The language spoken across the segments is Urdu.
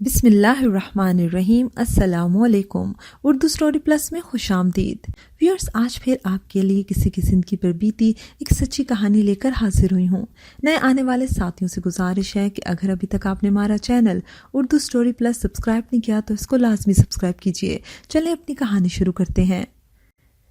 بسم اللہ الرحمن الرحیم۔ السلام علیکم۔ اردو سٹوری پلس میں خوش آمدید ویورز۔ آج پھر آپ کے لیے کسی کی زندگی پر بیتی ایک سچی کہانی لے کر حاضر ہوئی ہوں۔ نئے آنے والے ساتھیوں سے گزارش ہے کہ اگر ابھی تک آپ نے ہمارا channel Urdu story plus subscribe نہیں کیا تو اس کو لازمی سبسکرائب کیجیے۔ چلیں اپنی کہانی شروع کرتے ہیں۔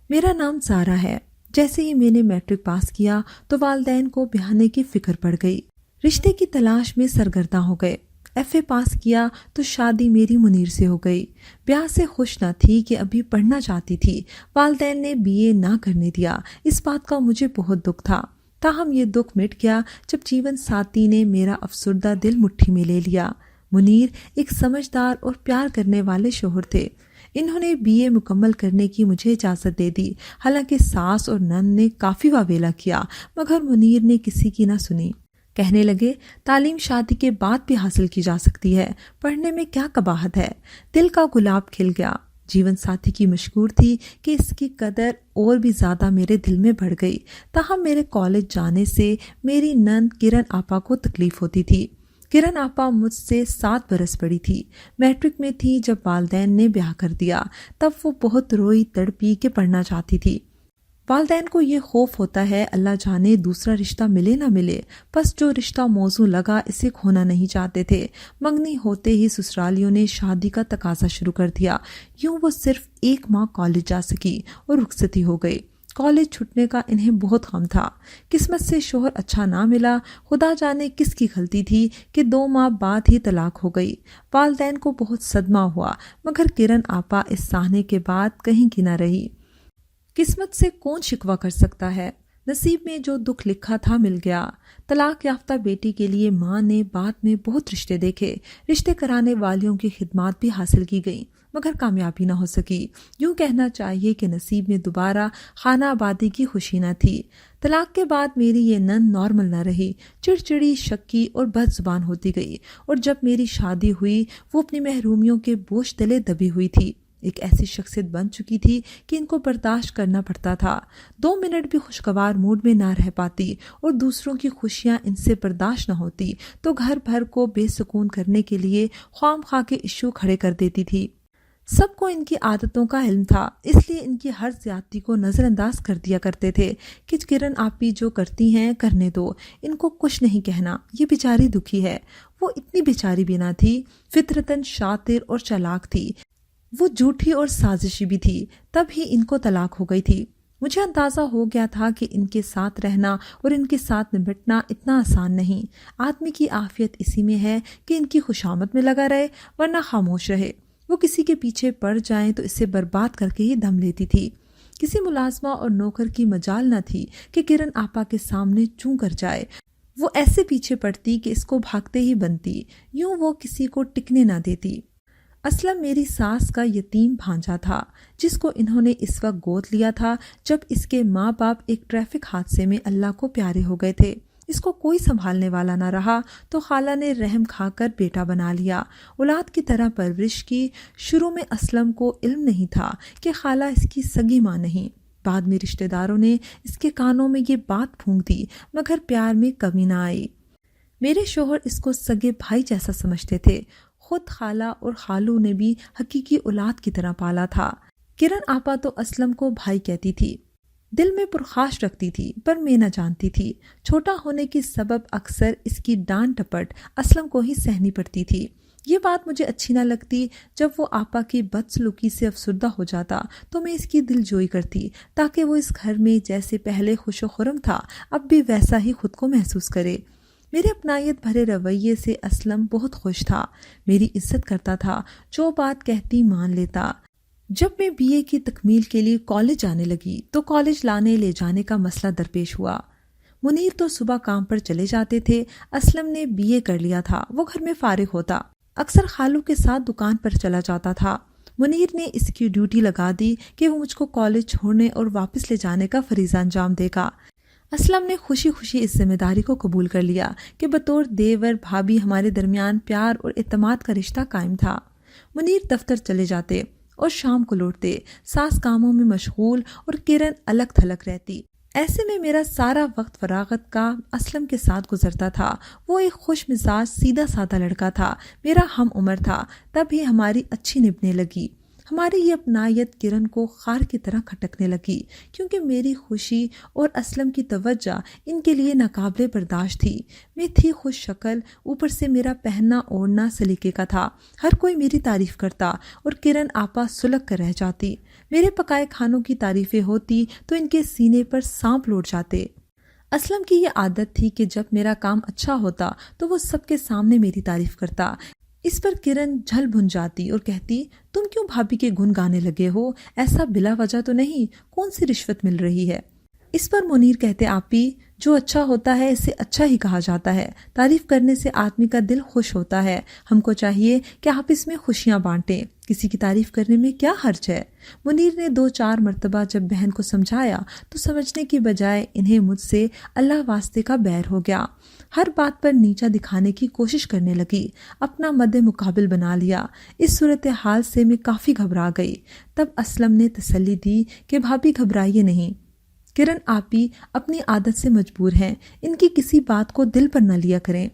میرا نام زارا ہے۔ جیسے ہی میں نے میٹرک پاس کیا تو والدین کو بیاہنے کی فکر پڑ گئی۔ رشتے کی تلاش میں سرگرداں ہو گئے۔ ایف اے پاس کیا تو شادی میری منیر سے ہو گئی۔ بیاہ سے خوش نہ تھی کہ ابھی پڑھنا چاہتی تھی۔ والدین نے بی اے نہ کرنے دیا۔ اس بات کا مجھے بہت دکھ تھا۔ تاہم یہ دکھ مٹ گیا جب جیون ساتھی نے میرا افسردہ دل مٹھی میں لے لیا۔ منیر ایک سمجھدار اور پیار کرنے والے شوہر تھے۔ انہوں نے بی اے مکمل کرنے کی مجھے اجازت دے دی۔ حالانکہ ساس اور نند نے کافی واویلا کیا مگر منیر نے کسی کی نہ سنی۔ کہنے لگے تعلیم شادی کے بعد بھی حاصل کی جا سکتی ہے، پڑھنے میں کیا قباحت ہے۔ دل کا گلاب کھل گیا۔ جیون ساتھی کی مشکور تھی کہ اس کی قدر اور بھی زیادہ میرے دل میں بڑھ گئی۔ تاہم میرے کالج جانے سے میری نند کرن آپا کو تکلیف ہوتی تھی۔ کرن آپا مجھ سے 7 برس بڑی تھی۔ میٹرک میں تھی جب والدین نے بیاہ کر دیا۔ تب وہ بہت روئی تڑپی کہ پڑھنا چاہتی تھی۔ والدین کو یہ خوف ہوتا ہے اللہ جانے دوسرا رشتہ ملے نہ ملے، بس جو رشتہ موزوں لگا اسے کھونا نہیں چاہتے تھے۔ منگنی ہوتے ہی سسرالیوں نے شادی کا تقاضا شروع کر دیا۔ یوں وہ صرف 1 ماہ کالج جا سکی اور رخصتی ہو گئی۔ کالج چھٹنے کا انہیں بہت غم تھا۔ قسمت سے شوہر اچھا نہ ملا۔ خدا جانے کس کی غلطی تھی کہ 2 ماہ بعد ہی طلاق ہو گئی۔ والدین کو بہت صدمہ ہوا مگر کرن آپا اس سہنے کے بعد کہیں کی نہ رہی۔ قسمت سے کون شکوہ کر سکتا ہے؟ نصیب میں جو دکھ لکھا تھا مل گیا۔ طلاق یافتہ بیٹی کے لیے ماں نے بعد میں بہت رشتے دیکھے۔ رشتے کرانے والیوں کی خدمات بھی حاصل کی گئیں مگر کامیابی نہ ہو سکی۔ یوں کہنا چاہیے کہ نصیب میں دوبارہ خانہ آبادی کی خوشی نہ تھی۔ طلاق کے بعد میری یہ نند نارمل نہ رہی، چڑچڑی، شکی اور بد زبان ہوتی گئی، اور جب میری شادی ہوئی وہ اپنی محرومیوں کے بوجھ تلے دبی ہوئی تھی۔ ایک ایسی شخصیت بن چکی تھی کہ ان کو برداشت کرنا پڑتا تھا۔ 2 منٹ بھی خوشگوار موڈ میں نہ رہ پاتی اور دوسروں کی خوشیاں ان سے برداشت نہ ہوتی تو گھر بھر کو بے سکون کرنے کے لیے خواہ مخواہ کے ایشو کھڑے کر دیتی تھی۔ سب کو ان کی عادتوں کا علم تھا، اس لیے ان کی ہر زیادتی کو نظر انداز کر دیا کرتے تھے کہ کرن آپی جو کرتی ہیں کرنے دو، ان کو کچھ نہیں کہنا، یہ بیچاری دکھی ہے۔ وہ اتنی بیچاری بھی نہ تھی، فطرتاً شاطر اور چالاک تھی۔ وہ جھوٹی اور سازشی بھی تھی، تب ہی ان کو طلاق ہو گئی تھی۔ مجھے اندازہ ہو گیا تھا کہ ان کے ساتھ رہنا اور ان کے ساتھ نمٹنا اتنا آسان نہیں۔ آدمی کی عافیت اسی میں ہے کہ ان کی خوشامد میں لگا رہے ورنہ خاموش رہے۔ وہ کسی کے پیچھے پڑ جائیں تو اسے برباد کر کے ہی دم لیتی تھی۔ کسی ملازمہ اور نوکر کی مجال نہ تھی کہ کرن آپا کے سامنے چوں کر جائے۔ وہ ایسے پیچھے پڑتی کہ اس کو بھاگتے ہی بنتی۔ یوں وہ کسی کو ٹکنے نہ دیتی۔ اسلم میری ساس کا یتیم بھانجا تھا جس کو انہوں نے اس وقت گود لیا تھا جب اس کے ماں باپ ایک ٹریفک حادثے میں اللہ کو پیارے ہو گئے تھے۔ اس کو کوئی سنبھالنے والا نہ رہا تو خالہ نے رحم کھا کر بیٹا بنا لیا، اولاد کی طرح پرورش کی۔ شروع میں اسلم کو علم نہیں تھا کہ خالہ اس کی سگی ماں نہیں۔ بعد میں رشتہ داروں نے اس کے کانوں میں یہ بات پھونک دی مگر پیار میں کمی نہ آئی۔ میرے شوہر اس کو سگے بھائی جیسا سمجھتے تھے۔ خود خالہ اور خالو نے بھی حقیقی اولاد کی طرح پالا تھا۔ کرن آپا تو اسلم کو بھائی کہتی تھی، دل میں پرخاش رکھتی تھی پر میں نہ جانتی تھی چھوٹا ہونے کی سبب اکثر اس کی ڈانٹ ٹپٹ اسلم کو ہی سہنی پڑتی تھی۔ یہ بات مجھے اچھی نہ لگتی۔ جب وہ آپا کی بدسلوکی سے افسردہ ہو جاتا تو میں اس کی دل جوئی کرتی تاکہ وہ اس گھر میں جیسے پہلے خوش و خرم تھا اب بھی ویسا ہی خود کو محسوس کرے۔ میرے اپنائیت بھرے رویے سے اسلم بہت خوش تھا، میری عزت کرتا تھا، جو بات کہتی مان لیتا۔ جب میں بی اے کی تکمیل کے لیے کالج جانے لگی تو کالج لانے لے جانے کا مسئلہ درپیش ہوا۔ منیر تو صبح کام پر چلے جاتے تھے، اسلم نے بی اے کر لیا تھا، وہ گھر میں فارغ ہوتا، اکثر خالو کے ساتھ دکان پر چلا جاتا تھا۔ منیر نے اس کی ڈیوٹی لگا دی کہ وہ مجھ کو کالج چھوڑنے اور واپس لے جانے کا فریضہ انجام دے گا۔ اسلم نے خوشی خوشی اس ذمہ داری کو قبول کر لیا کہ بطور دیور بھابھی ہمارے درمیان پیار اور اعتماد کا رشتہ قائم تھا۔ منیر دفتر چلے جاتے اور شام کو لوٹتے، ساس کاموں میں مشغول اور کرن الگ تھلگ رہتی۔ ایسے میں میرا سارا وقت فراغت کا اسلم کے ساتھ گزرتا تھا۔ وہ ایک خوش مزاج سیدھا سادہ لڑکا تھا، میرا ہم عمر تھا۔ تب ہی ہماری اچھی نبھنے لگی۔ ہماری یہ اپنائیت کرن کو خار کی طرح کھٹکنے لگی، کیونکہ میری خوشی اور اسلم کی توجہ ان کے لیے ناقابل برداشت تھی۔ میں تھی خوش شکل، اوپر سے میرا پہننا اوڑھنا سلیقے کا تھا۔ ہر کوئی میری تعریف کرتا اور کرن آپا سلگ کر رہ جاتی۔ میرے پکائے کھانوں کی تعریفیں ہوتی تو ان کے سینے پر سانپ لوٹ جاتے۔ اسلم کی یہ عادت تھی کہ جب میرا کام اچھا ہوتا تو وہ سب کے سامنے میری تعریف کرتا۔ اس پر کرن جھل بھن جاتی اور کہتی، تم کیوں بھابھی کے گن گانے لگے ہو؟ ایسا بلا وجہ تو نہیں، کون سی رشوت مل رہی ہے؟ اس پر منیر کہتے، آپی جو اچھا ہوتا ہے اسے اچھا ہی کہا جاتا ہے، تعریف کرنے سے آدمی کا دل خوش ہوتا ہے۔ ہم کو چاہیے کہ آپ اس میں خوشیاں بانٹیں، کسی کی تعریف کرنے میں کیا حرج ہے؟ منیر نے 2-4 مرتبہ جب بہن کو سمجھایا تو سمجھنے کی بجائے انہیں مجھ سے اللہ واسطے کا بیر ہو گیا۔ ہر بات پر نیچا دکھانے کی کوشش کرنے لگی، اپنا مد مقابل بنا لیا۔ اس صورتحال سے میں کافی گھبرا گئی۔ تب اسلم نے تسلی دی کہ بھابھی گھبرائیے نہیں، کرن آپی اپنی عادت سے مجبور ہیں، ان کی کسی بات کو دل پر نہ لیا کریں۔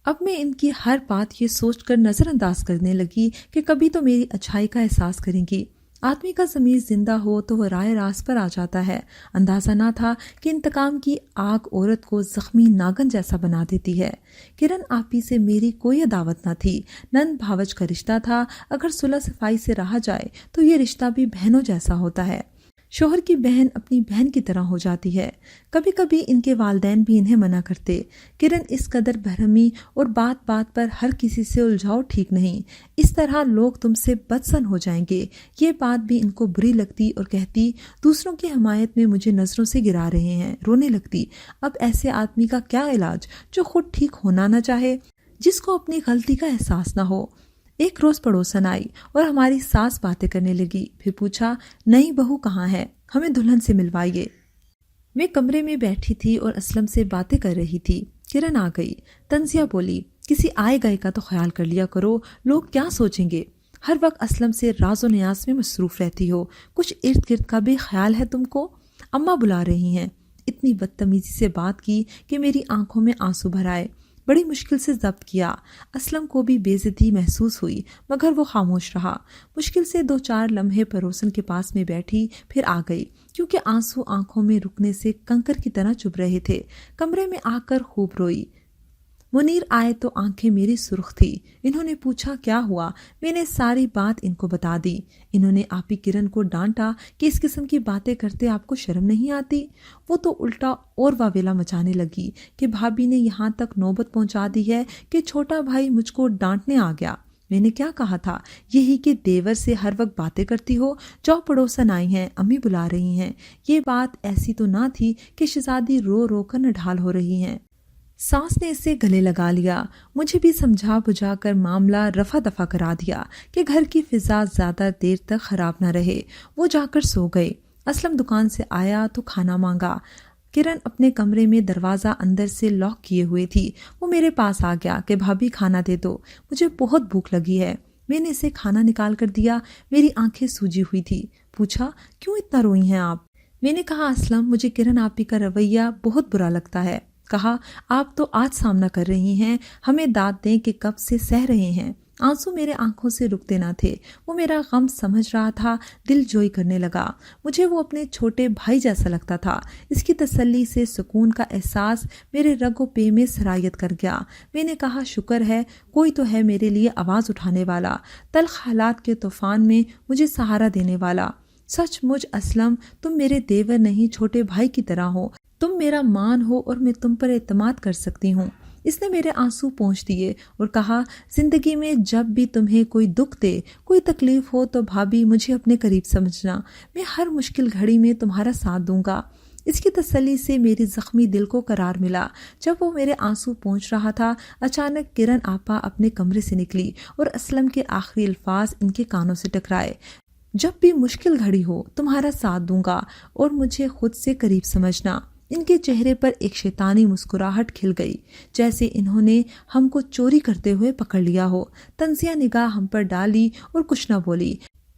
اب میں ان کی ہر بات یہ سوچ کر نظر انداز کرنے لگی کہ کبھی تو میری اچھائی کا احساس کریں گی۔ آدمی کا ضمیر زندہ ہو تو وہ رائے راست پر آ جاتا ہے۔ اندازہ نہ تھا کہ انتقام کی آگ عورت کو زخمی ناگن جیسا بنا دیتی ہے۔ کرن آپی سے میری کوئی عداوت نہ تھی، نند بھاوج کا رشتہ تھا۔ اگر صلح صفائی سے رہا جائے تو یہ رشتہ بھی بہنوں جیسا ہوتا ہے۔ شوہر کی بہن اپنی بہن کی طرح ہو جاتی ہے۔ کبھی کبھی ان کے والدین بھی انہیں منع کرتے، کرن اس قدر برہمی اور بات بات پر ہر کسی سے الجھاؤ ٹھیک نہیں، اس طرح لوگ تم سے بدسن ہو جائیں گے۔ یہ بات بھی ان کو بری لگتی اور کہتی، دوسروں کی حمایت میں مجھے نظروں سے گرا رہے ہیں۔ رونے لگتی، اب ایسے آدمی کا کیا علاج جو خود ٹھیک ہونا نہ چاہے، جس کو اپنی غلطی کا احساس نہ ہو۔ ایک روز پڑوسن آئی اور ہماری ساس باتیں کرنے لگی، پھر پوچھا، نئی بہو کہاں ہے؟ ہمیں دلہن سے ملوائیے۔ میں کمرے میں بیٹھی تھی اور اسلم سے باتیں کر رہی تھی۔ کرن آ گئی، تنزیہ بولی، کسی آئے گئے کا تو خیال کر لیا کرو، لوگ کیا سوچیں گے؟ ہر وقت اسلم سے راز و نیاز میں مصروف رہتی ہو، کچھ ارد گرد کا بھی خیال ہے تم کو؟ اماں بلا رہی ہیں۔ اتنی بدتمیزی سے بات کی کہ میری آنکھوں میں آنسو بھر آئے۔ بڑی مشکل سے ضبط کیا۔ اسلم کو بھی بے عزتی محسوس ہوئی، مگر وہ خاموش رہا۔ مشکل سے 2-4 لمحے پڑوسن کے پاس میں بیٹھی، پھر آ گئی، کیونکہ آنسو آنکھوں میں رکنے سے کنکر کی طرح چبھ رہے تھے۔ کمرے میں آ کر خوب روئی۔ منیر آئے تو آنکھیں میری سرخ تھی۔ انہوں نے پوچھا کیا ہوا؟ میں نے ساری بات ان کو بتا دی۔ انہوں نے آپی کرن کو ڈانٹا کہ اس قسم کی باتیں کرتے آپ کو شرم نہیں آتی؟ وہ تو الٹا اور واویلا مچانے لگی کہ بھابھی نے یہاں تک نوبت پہنچا دی ہے کہ چھوٹا بھائی مجھ کو ڈانٹنے آ گیا۔ میں نے کیا کہا تھا؟ یہی کہ دیور سے ہر وقت باتیں کرتی ہو، جو پڑوسن آئی ہیں، امی بلا رہی ہیں۔ یہ بات ایسی تو نہ تھی کہ شہزادی رو رو کر نڈھال ہو رہی ہیں۔ ساس نے اسے گلے لگا لیا، مجھے بھی سمجھا بجھا کر معاملہ رفع دفع کرا دیا کہ گھر کی فضا زیادہ دیر تک خراب نہ رہے۔ وہ جا کر سو گئے۔ اسلم دکان سے آیا تو کھانا مانگا۔ کرن اپنے کمرے میں دروازہ اندر سے لاک کیے ہوئے تھی۔ وہ میرے پاس آ گیا کہ بھابھی کھانا دے دو، مجھے بہت بھوک لگی ہے۔ میں نے اسے کھانا نکال کر دیا۔ میری آنکھیں سوجی ہوئی تھی۔ پوچھا، کیوں اتنا روئی ہیں آپ؟ میں نے کہا، اسلم مجھے کرن آپی کا رویہ بہت برا لگتا ہے۔ کہا، آپ تو آج سامنا کر رہی ہیں، ہمیں داد دیں کہ کب سے سہ رہے ہیں۔ آنسو میرے آنکھوں سے رکتے نہ تھے۔ وہ میرا غم سمجھ رہا تھا، دل جوئی کرنے لگا۔ مجھے وہ اپنے چھوٹے بھائی جیسا لگتا تھا۔ اس کی تسلی سے سکون کا احساس میرے رگ و پے میں سرایت کر گیا۔ میں نے کہا، شکر ہے کوئی تو ہے میرے لیے آواز اٹھانے والا، تلخ حالات کے طوفان میں مجھے سہارا دینے والا۔ سچ مجھ اسلم، تم میرے دیور نہیں چھوٹے بھائی کی طرح ہو، تم میرا مان ہو اور میں تم پر اعتماد کر سکتی ہوں۔ اس نے میرے آنسو پونچھ دیے اور کہا، زندگی میں جب بھی تمہیں کوئی دکھ دے، کوئی تکلیف ہو تو بھابھی مجھے اپنے قریب سمجھنا، میں ہر مشکل گھڑی میں تمہارا ساتھ دوں گا۔ اس کی تسلی سے میری زخمی دل کو قرار ملا۔ جب وہ میرے آنسو پونچھ رہا تھا، اچانک کرن آپا اپنے کمرے سے نکلی اور اسلم کے آخری الفاظ ان کے کانوں سے ٹکرائے، جب بھی مشکل گھڑی ہو تمہارا ساتھ دوں گا اور مجھے خود سے قریب سمجھنا۔ ان کے چہرے پر ایک شیطانی مسکراہٹ کھل گئی، جیسے انہوں نے ہم کو چوری کرتے ہوئے پکڑ لیا ہو۔ تنزیہ نگاہ ہم پر ڈالی اور کچھ نہ بولی۔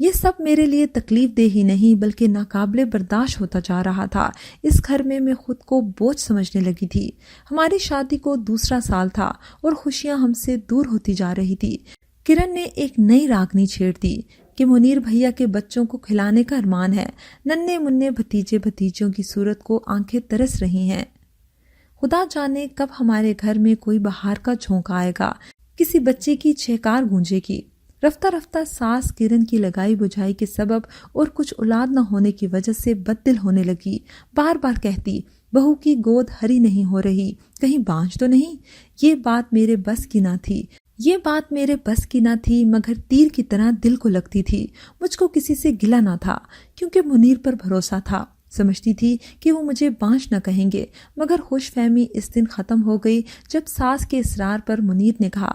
یہ سب میرے لیے تکلیف دہ ہی نہیں بلکہ ناقابل برداشت ہوتا جا رہا تھا۔ اس گھر میں خود کو بوجھ سمجھنے لگی تھی۔ ہماری شادی کو دوسرا سال تھا اور خوشیاں ہم سے دور ہوتی جا رہی تھی۔ کرن نے ایک نئی راگنی چھیڑ دی کہ منیر بھیا کے بچوں کو کھلانے کا ارمان ہے۔ ننھے منھے بھتیجے بھتیجوں کی صورت کو آنکھیں ترس رہی ہیں۔ خدا جانے کب ہمارے گھر میں کوئی بہار کا جھونکا آئے گا، کسی بچے کی چہکار گونجے گی۔ رفتہ رفتہ ساس کرن کی لگائی بجھائی کے سبب اور کچھ اولاد نہ ہونے کی وجہ سے بد دل ہونے لگی۔ بار بار کہتی، بہو کی گود ہری نہیں ہو رہی، کہیں بانجھ تو نہیں۔ یہ بات میرے بس کی نہ تھی مگر تیر کی طرح دل کو لگتی تھی۔ مجھ کو کسی سے گلہ نہ تھا کیونکہ منیر پر بھروسہ تھا۔ سمجھتی تھی کہ وہ مجھے بانجھ نہ کہیں گے، مگر خوش فہمی اس دن ختم ہو گئی جب ساس کے اصرار پر منیر نے کہا،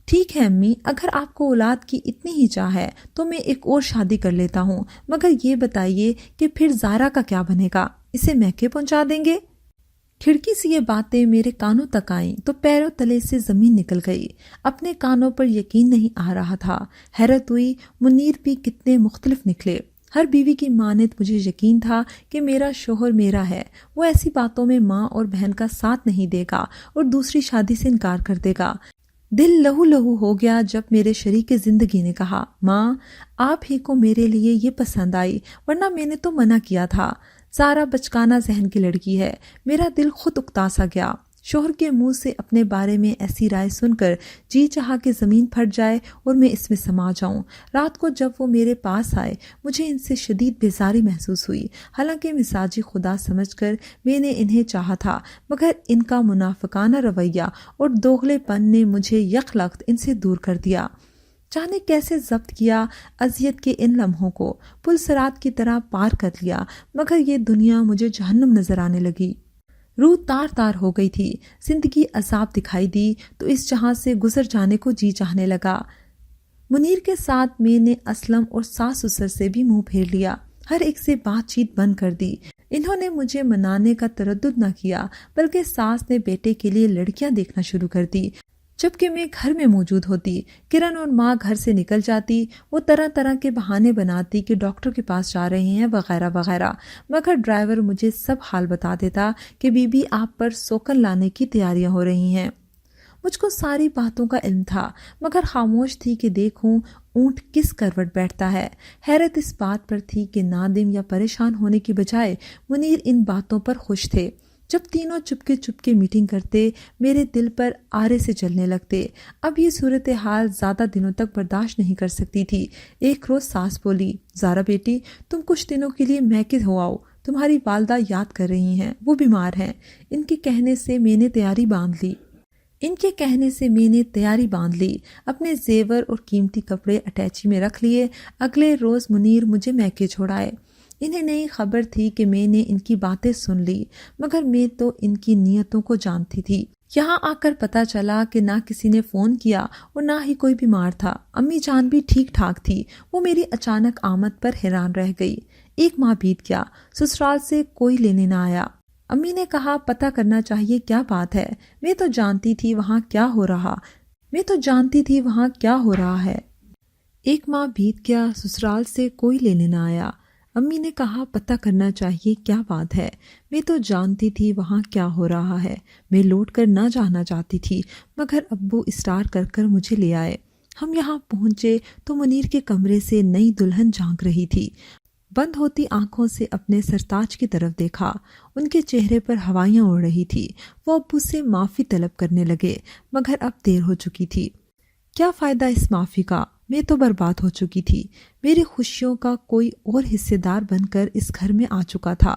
ٹھیک ہے امی، اگر آپ کو اولاد کی اتنی ہی چاہ ہے تو میں ایک اور شادی کر لیتا ہوں، مگر یہ بتائیے کہ پھر زارا کا کیا بنے گا؟ اسے میکے پہنچا دیں گے؟ کھڑکی سے یہ باتیں میرے کانوں تک آئیں تو پیروں تلے سے زمین نکل گئی۔ اپنے کانوں پر یقین نہیں آ رہا تھا۔ حیرت ہوئی، منیر بھی کتنے مختلف نکلے۔ ہر بیوی کی مانند مجھے یقین تھا کہ میرا شوہر میرا ہے، وہ ایسی باتوں میں ماں اور بہن کا ساتھ نہیں دے گا اور دوسری شادی سے انکار کر دے گا۔ دل لہو لہو ہو گیا جب میرے شریک زندگی نے کہا، ماں آپ ہی کو میرے لیے یہ پسند آئی، ورنہ میں نے تو منع کیا تھا۔ زارا بچکانہ ذہن کی لڑکی ہے۔ میرا دل خود اکتا سا گیا۔ شوہر کے منہ سے اپنے بارے میں ایسی رائے سن کر جی چاہا کہ زمین پھٹ جائے اور میں اس میں سما جاؤں۔ رات کو جب وہ میرے پاس آئے مجھے ان سے شدید بیزاری محسوس ہوئی۔ حالانکہ مزاجی خدا سمجھ کر میں نے انہیں چاہا تھا، مگر ان کا منافقانہ رویہ اور دوغلے پن نے مجھے یکلخت ان سے دور کر دیا۔ جانے کیسے ضبط کیا اذیت کے ان لمحوں کو، پل صراط کی طرح پار کر لیا، مگر یہ دنیا مجھے جہنم نظر آنے لگی۔ روح تار تار ہو گئی تھی۔ زندگی عذاب دکھائی دی تو اس جہاں سے گزر جانے کو جی چاہنے لگا۔ منیر کے ساتھ میں نے اسلم اور ساس سسر سے بھی منہ پھیر لیا، ہر ایک سے بات چیت بند کر دی۔ انہوں نے مجھے منانے کا تردد نہ کیا، بلکہ ساس نے بیٹے کے لیے لڑکیاں دیکھنا شروع کر دی، جبکہ میں گھر میں موجود ہوتی۔ کرن اور ماں گھر سے نکل جاتی، وہ طرح طرح کے بہانے بناتی کہ ڈاکٹر کے پاس جا رہے ہیں وغیرہ وغیرہ، مگر ڈرائیور مجھے سب حال بتا دیتا کہ بی بی آپ پر سوکن لانے کی تیاریاں ہو رہی ہیں۔ مجھ کو ساری باتوں کا علم تھا، مگر خاموش تھی کہ دیکھوں اونٹ کس کروٹ بیٹھتا ہے۔ حیرت اس بات پر تھی کہ نادم یا پریشان ہونے کی بجائے منیر ان باتوں پر خوش تھے۔ جب تینوں چپکے میٹنگ کرتے میرے دل پر آرے سے جلنے لگتے۔ اب یہ صورتحال زیادہ دنوں تک برداشت نہیں کر سکتی تھی۔ ایک روز ساس بولی، زارا بیٹی تم کچھ دنوں کے لیے میکے ہو آؤ، تمہاری والدہ یاد کر رہی ہیں، وہ بیمار ہیں۔ ان کے کہنے سے میں نے تیاری باندھ لی، اپنے زیور اور قیمتی کپڑے اٹیچی میں رکھ لیے۔ اگلے روز منیر مجھے میکے چھوڑائے۔ انہیں نہیں خبر تھی کہ میں نے ان کی باتیں سن لی، مگر میں تو ان کی نیتوں کو جانتی تھی۔ یہاں آ کر پتہ چلا کہ نہ کسی نے فون کیا اور نہ ہی کوئی بیمار تھا۔ امی جان بھی ٹھیک ٹھاک تھی۔ وہ میری اچانک آمد پر حیران رہ گئی۔ ایک ماہ بیت گیا، سسرال سے کوئی لینے نہ آیا۔ امی نے کہا، پتہ کرنا چاہیے کیا بات ہے، میں تو جانتی تھی وہاں کیا ہو رہا ہے۔ ایک ماہ بیت گیا، سسرال سے کوئی لینے نہ آیا۔ امی نے کہا، پتہ کرنا چاہیے کیا بات ہے، میں تو جانتی تھی وہاں کیا ہو رہا ہے۔ میں لوٹ کر نہ جانا چاہتی تھی، مگر ابو اصرار کر کر مجھے لے آئے۔ ہم یہاں پہنچے تو منیر کے کمرے سے نئی دلہن جھانک رہی تھی۔ بند ہوتی آنکھوں سے اپنے سرتاج کی طرف دیکھا، ان کے چہرے پر ہوائیاں اڑ رہی تھی۔ وہ ابو سے معافی طلب کرنے لگے، مگر اب دیر ہو چکی تھی۔ کیا فائدہ اس معافی کا، میں تو برباد ہو چکی تھی۔ میری خوشیوں کا کوئی اور حصے دار بن کر اس گھر میں آ چکا تھا۔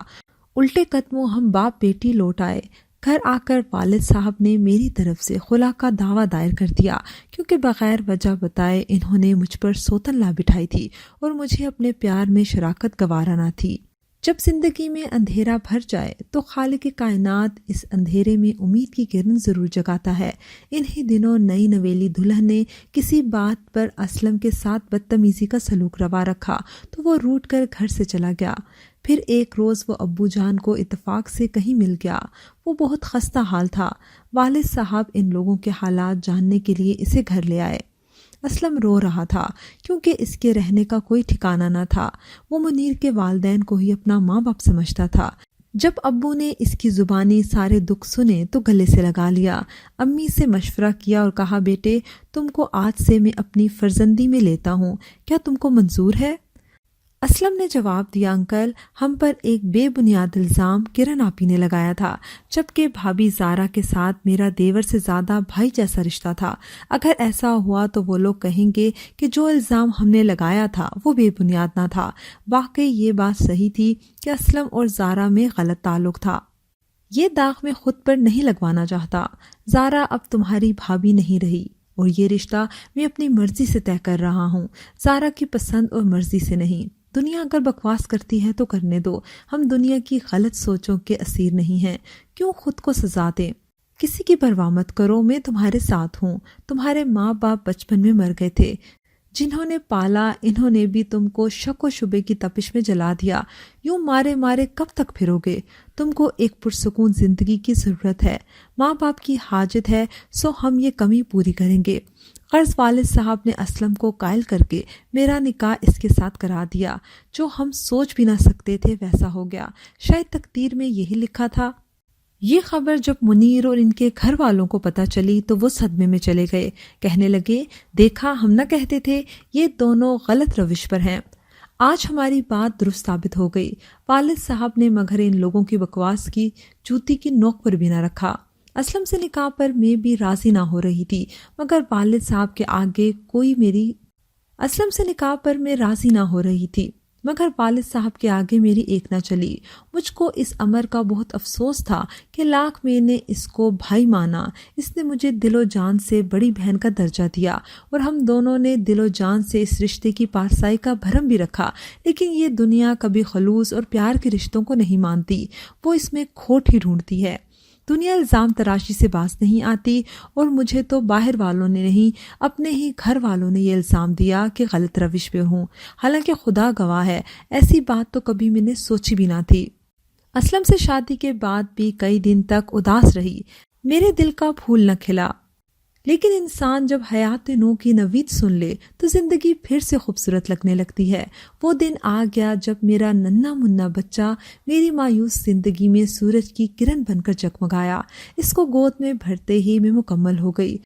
الٹے قدموں ہم باپ بیٹی لوٹ آئے۔ گھر آ کر والد صاحب نے میری طرف سے خلا کا دعویٰ دائر کر دیا، کیونکہ بغیر وجہ بتائے انہوں نے مجھ پر سوتن لا بٹھائی تھی اور مجھے اپنے پیار میں شراکت گوارا نہ تھی۔ جب زندگی میں اندھیرا بھر جائے تو خالق کائنات اس اندھیرے میں امید کی کرن ضرور جگاتا ہے۔ انہی دنوں نئی نویلی دلہن نے کسی بات پر اسلم کے ساتھ بدتمیزی کا سلوک روا رکھا تو وہ روٹ کر گھر سے چلا گیا۔ پھر ایک روز وہ ابو جان کو اتفاق سے کہیں مل گیا۔ وہ بہت خستہ حال تھا۔ والد صاحب ان لوگوں کے حالات جاننے کے لیے اسے گھر لے آئے۔ اسلم رو رہا تھا کیونکہ اس کے رہنے کا کوئی ٹھکانہ نہ تھا۔ وہ منیر کے والدین کو ہی اپنا ماں باپ سمجھتا تھا۔ جب ابو نے اس کی زبانی سارے دکھ سنے تو گلے سے لگا لیا۔ امی سے مشورہ کیا اور کہا، بیٹے تم کو آج سے میں اپنی فرزندی میں لیتا ہوں، کیا تم کو منظور ہے؟ اسلم نے جواب دیا، انکل ہم پر ایک بے بنیاد الزام کرن آپی نے لگایا تھا، جبکہ بھابھی زارا کے ساتھ میرا دیور سے زیادہ بھائی جیسا رشتہ تھا۔ اگر ایسا ہوا تو وہ لوگ کہیں گے کہ جو الزام ہم نے لگایا تھا وہ بے بنیاد نہ تھا۔ واقعی یہ بات صحیح تھی کہ اسلم اور زارا میں غلط تعلق تھا۔ یہ داغ میں خود پر نہیں لگوانا چاہتا۔ زارا اب تمہاری بھابھی نہیں رہی اور یہ رشتہ میں اپنی مرضی سے طے کر رہا ہوں، زارا کی پسند اور مرضی سے نہیں۔ دنیا اگر بکواس کرتی ہے تو کرنے دو، ہم دنیا کی غلط سوچوں کے اسیر نہیں ہیں، کیوں خود کو سزا دیں؟ کسی کی پرواہ مت کرو، میں تمہارے ساتھ ہوں۔ تمہارے ماں باپ بچپن میں مر گئے تھے، جنہوں نے پالا انہوں نے بھی تم کو شک و شبے کی تپش میں جلا دیا۔ یوں مارے مارے کب تک پھرو گے؟ تم کو ایک پرسکون زندگی کی ضرورت ہے، ماں باپ کی حاجت ہے، سو ہم یہ کمی پوری کریں گے۔ قرض والد صاحب نے اسلم کو قائل کر کے میرا نکاح اس کے ساتھ کرا دیا۔ جو ہم سوچ بھی نہ سکتے تھے ویسا ہو گیا، شاید تقدیر میں یہی لکھا تھا۔ یہ خبر جب منیر اور ان کے گھر والوں کو پتہ چلی تو وہ صدمے میں چلے گئے، کہنے لگے، دیکھا ہم نہ کہتے تھے یہ دونوں غلط روش پر ہیں۔ آج ہماری بات درست ثابت ہو گئی۔ والد صاحب نے مگر ان لوگوں کی بکواس کی جوتی کی نوک پر بھی نہ رکھا۔ اسلم سے نکاح پر میں بھی راضی نہ ہو رہی تھی، مگر والد صاحب کے آگے میری ایک نہ چلی۔ مجھ کو اس امر کا بہت افسوس تھا کہ لاکھ میں نے اس کو بھائی مانا۔ اس نے مجھے دل و جان سے بڑی بہن کا درجہ دیا اور ہم دونوں نے دل و جان سے اس رشتے کی پارسائی کا بھرم بھی رکھا، لیکن یہ دنیا کبھی خلوص اور پیار کے رشتوں کو نہیں مانتی، وہ اس میں کھوٹ ہی ڈھونڈتی ہے۔ دنیا الزام تراشی سے باز نہیں آتی، اور مجھے تو باہر والوں نے نہیں اپنے ہی گھر والوں نے یہ الزام دیا کہ غلط روش پہ ہوں، حالانکہ خدا گواہ ہے ایسی بات تو کبھی میں نے سوچی بھی نہ تھی۔ اسلم سے شادی کے بعد بھی کئی دن تک اداس رہی، میرے دل کا پھول نہ کھلا، لیکن انسان جب حیات نو کی نوید سن لے تو زندگی پھر سے خوبصورت لگنے لگتی ہے۔ وہ دن آ گیا جب میرا ننھا منا بچہ میری مایوس زندگی میں سورج کی کرن بن کر جگمگایا۔ اس کو گود میں بھرتے ہی میں مکمل ہو گئی۔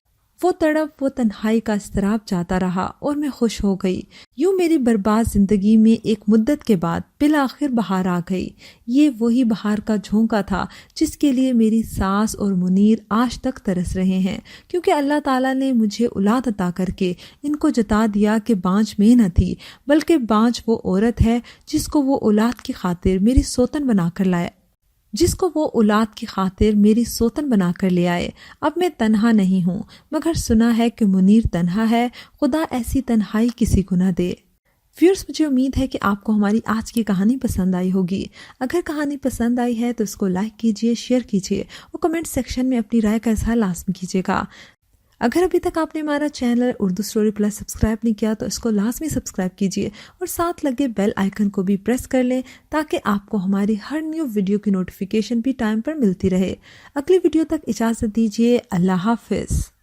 وہ تڑپ، وہ تنہائی کا اضطراب جاتا رہا اور میں خوش ہو گئی۔ یوں میری برباد زندگی میں ایک مدت کے بعد بالآخر بہار آ گئی۔ یہ وہی بہار کا جھونکا تھا جس کے لیے میری ساس اور منیر آج تک ترس رہے ہیں، کیونکہ اللہ تعالیٰ نے مجھے اولاد عطا کر کے ان کو جتا دیا کہ بانجھ میں نہ تھی، بلکہ بانجھ وہ عورت ہے جس کو وہ اولاد کی خاطر میری سوتن بنا کر لے آئے۔ اب میں تنہا نہیں ہوں، مگر سنا ہے کہ منیر تنہا ہے، خدا ایسی تنہائی کسی کو نہ دے۔ ویورز، مجھے امید ہے کہ آپ کو ہماری آج کی کہانی پسند آئی ہوگی۔ اگر کہانی پسند آئی ہے تو اس کو لائک کیجئے، شیئر کیجئے اور کمنٹ سیکشن میں اپنی رائے کا اظہار لازمی کیجئے گا۔ اگر ابھی تک آپ نے ہمارا channel Urdu story plus subscribe نہیں کیا تو اس کو لازمی سبسکرائب کیجئے اور ساتھ لگے بیل آئیکن کو بھی پریس کر لیں تاکہ آپ کو ہماری ہر نیو ویڈیو کی نوٹیفیکیشن بھی ٹائم پر ملتی رہے۔ اگلی ویڈیو تک اجازت دیجئے، اللہ حافظ۔